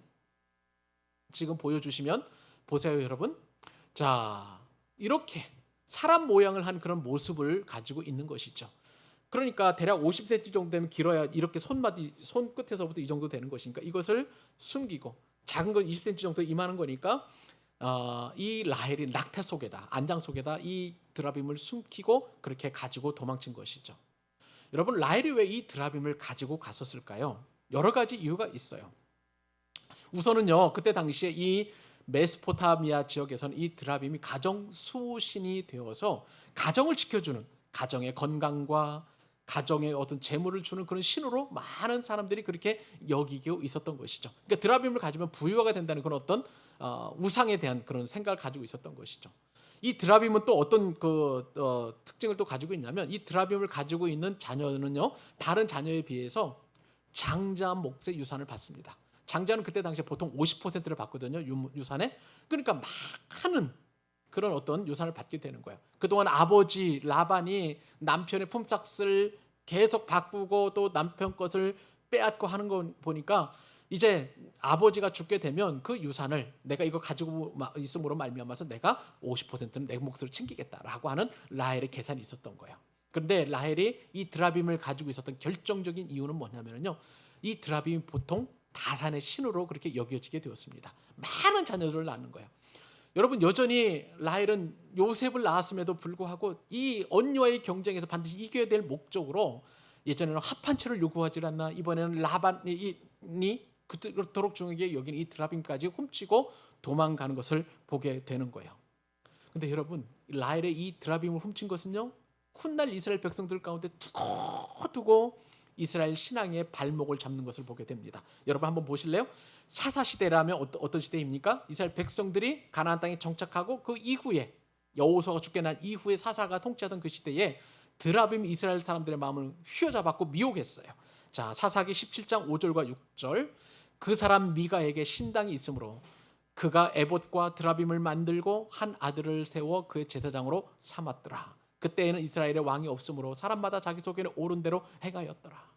지금 보여주시면 보세요, 여러분. 자, 이렇게 사람 모양을 한 그런 모습을 가지고 있는 것이죠. 그러니까 대략 50cm 정도 되면 길어야 이렇게 손마디 손끝에서부터 이 정도 되는 것이니까 이것을 숨기고, 작은 건 20cm 정도 이만한 거니까 이 라헬이 낙태 속에다, 안장 속에다 이 드라빔을 숨기고 그렇게 가지고 도망친 것이죠. 여러분, 라헬이 왜 이 드라빔을 가지고 갔었을까요? 여러 가지 이유가 있어요. 우선은요, 그때 당시에 이 메소포타미아 지역에서는 이 드라빔이 가정 수신이 되어서 가정을 지켜주는, 가정의 건강과 가정의 어떤 재물을 주는 그런 신호로 많은 사람들이 그렇게 여기고 있었던 것이죠. 그러니까 드라빔을 가지면 부유가 된다는 그런 어떤 우상에 대한 그런 생각을 가지고 있었던 것이죠. 이 드라빔은 또 어떤 특징을 또 가지고 있냐면, 이 드라빔을 가지고 있는 자녀는요, 다른 자녀에 비해서 장자 몫의 유산을 받습니다. 장자는 그때 당시에 보통 50%를 받거든요, 유산에. 그러니까 많은 그런 어떤 유산을 받게 되는 거예요. 그동안 아버지 라반이 남편의 품삯을 계속 바꾸고 또 남편 것을 빼앗고 하는 거 보니까, 이제 아버지가 죽게 되면 그 유산을 내가 이거 가지고 있음으로 말미암아서 내가 50%는 내 몫으로 챙기겠다라고 하는 라헬의 계산이 있었던 거예요. 그런데 라헬이 이 드라빔을 가지고 있었던 결정적인 이유는 뭐냐면요, 이 드라빔이 보통 다산의 신으로 그렇게 여겨지게 되었습니다. 많은 자녀들을 낳는 거예요. 여러분, 여전히 라헬은 요셉을 낳았음에도 불구하고 이 언니와의 경쟁에서 반드시 이겨야 될 목적으로 예전에는 합판체를 요구하지 않나, 이번에는 라반이 그토록 중요하게 여기는 이 드라빔까지 훔치고 도망가는 것을 보게 되는 거예요. 근데 여러분, 라헬의 이 드라빔을 훔친 것은요, 훗날 이스라엘 백성들 가운데 두고두고 이스라엘 신앙의 발목을 잡는 것을 보게 됩니다. 여러분 한번 보실래요? 사사 시대라면 어떤 시대입니까? 이스라엘 백성들이 가나안 땅에 정착하고 그 이후에 여호수아가 죽게 난 이후에 사사가 통치하던 그 시대에 드라빔이 이스라엘 사람들의 마음을 휘어잡았고 미혹했어요. 자, 사사기 17장 5절과 6절. 그 사람 미가에게 신당이 있으므로 그가 에봇과 드라빔을 만들고 한 아들을 세워 그의 제사장으로 삼았더라. 그때에는 이스라엘의 왕이 없으므로 사람마다 자기 속에는 옳은 대로 행하였더라.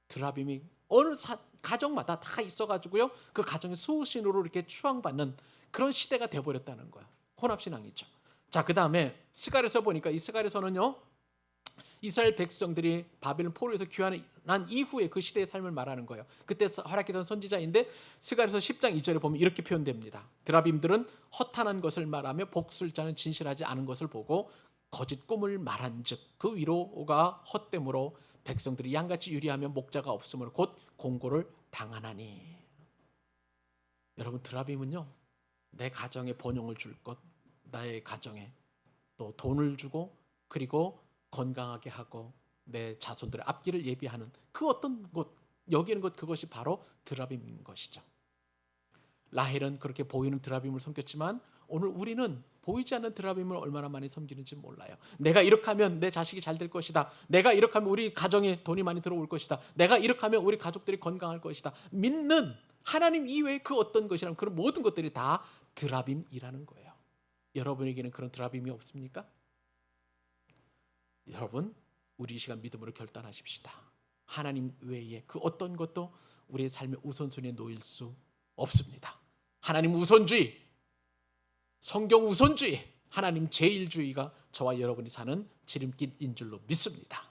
드라빔이 어느 가정마다 다 있어가지고요, 그 가정의 수신으로 이렇게 추앙받는 그런 시대가 되어버렸다는 거야. 혼합신앙이죠. 자, 그 다음에 스갈에서 보니까, 이 스갈에서는요, 이스라엘 백성들이 바벨론 포로에서 귀환한 이후에 그 시대의 삶을 말하는 거예요. 그때 활약했던 선지자인데, 스갈에서 10장 2절에 보면 이렇게 표현됩니다. 드라빔들은 허탄한 것을 말하며 복술자는 진실하지 않은 것을 보고 거짓 꿈을 말한즉 그 위로가 헛됨으로 백성들이 양같이 유리하며 목자가 없으므로 곧 공고를 당하나니. 여러분, 드라빔은요, 내 가정에 번영을 줄 것, 나의 가정에 또 돈을 주고 그리고 건강하게 하고 내 자손들의 앞길을 예비하는 그 어떤 것, 여기는 것, 그것이 바로 드라빔인 것이죠. 라헬은 그렇게 보이는 드라빔을 섬겼지만 오늘 우리는 보이지 않는 드라빔을 얼마나 많이 섬기는지 몰라요. 내가 이렇게 하면 내 자식이 잘 될 것이다. 내가 이렇게 하면 우리 가정에 돈이 많이 들어올 것이다. 내가 이렇게 하면 우리 가족들이 건강할 것이다. 믿는 하나님 이외의 그 어떤 것이라면 그런 모든 것들이 다 드라빔이라는 거예요. 여러분에게는 그런 드라빔이 없습니까? 여러분, 우리 이 시간 믿음으로 결단하십시다. 하나님 외에 그 어떤 것도 우리의 삶의 우선순위에 놓일 수 없습니다. 하나님 우선주의, 성경 우선주의, 하나님 제일주의가 저와 여러분이 사는 지름길인 줄로 믿습니다.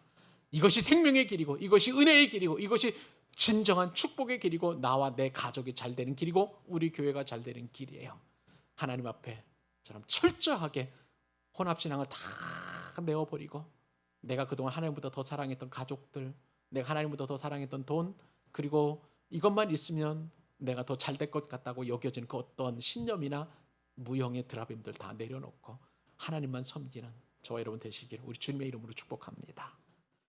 이것이 생명의 길이고, 이것이 은혜의 길이고, 이것이 진정한 축복의 길이고, 나와 내 가족이 잘 되는 길이고, 우리 교회가 잘 되는 길이에요. 하나님 앞에 저는 철저하게 혼합신앙을 다 내어버리고, 내가 그동안 하나님보다 더 사랑했던 가족들, 내가 하나님보다 더 사랑했던 돈, 그리고 이것만 있으면 내가 더 잘 될 것 같다고 여겨지는 그 어떤 신념이나 무형의 드라빔들 다 내려놓고 하나님만 섬기는 저와 여러분 되시기를 우리 주님의 이름으로 축복합니다.